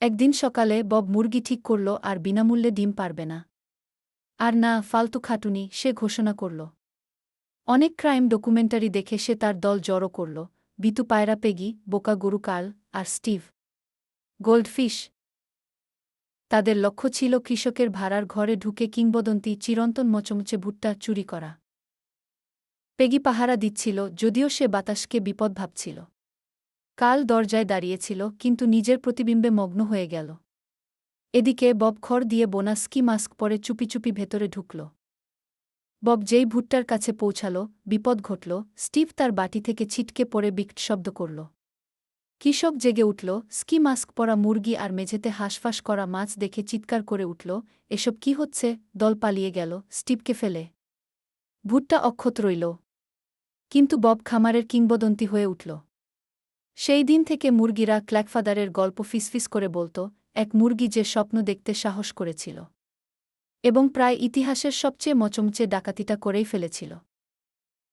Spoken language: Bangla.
একদিন সকালে বব মুরগি ঠিক করল আর বিনামূল্যে ডিম পারবে না। আর না ফালতু খাটুনি, সে ঘোষণা করল। অনেক ক্রাইম ডকুমেন্টারি দেখে সে তার দল জড়ো করল, বিতু পায়রা পেগি, বোকা গরু কার্ল, আর স্টিভ গোল্ডফিশ। তাদের লক্ষ্য ছিল কৃষকের ভাড়ার ঘরে ঢুকে কিংবদন্তি চিরন্তন মচমচে ভুট্টা চুরি করা। পেগি পাহারা দিচ্ছিল, যদিও সে বাতাসকে বিপদ ভাবছিল। কাল দরজায় দাঁড়িয়েছিল, কিন্তু নিজের প্রতিবিম্বে মগ্ন হয়ে গেল। এদিকে বব খড় দিয়ে বোনা স্কি মাস্ক পরে চুপি চুপি ভেতরে ঢুকল। বব যেই ভুট্টার কাছে পৌঁছাল, বিপদ ঘটল। স্টিভ তার বাটি থেকে ছিটকে পড়ে বিকট শব্দ করল। কৃষক জেগে উঠল, স্কি মাস্ক পরা মুরগি আর মেঝেতে হাঁসফাঁস করা মাছ দেখে চিৎকার করে উঠল, এসব কি হচ্ছে? দল পালিয়ে গেল স্টিভকে ফেলে। ভুট্টা অক্ষত রইল। কিন্তু বব খামারের কিংবদন্তি হয়ে উঠল। সেই দিন থেকে মুরগিরা ক্ল্যাকফাদারের গল্প ফিসফিস করে বলত, এক মুরগি যে স্বপ্ন দেখতে সাহস করেছিল এবং প্রায় ইতিহাসের সবচেয়ে মচমচে ডাকাতিটা করেই ফেলেছিল।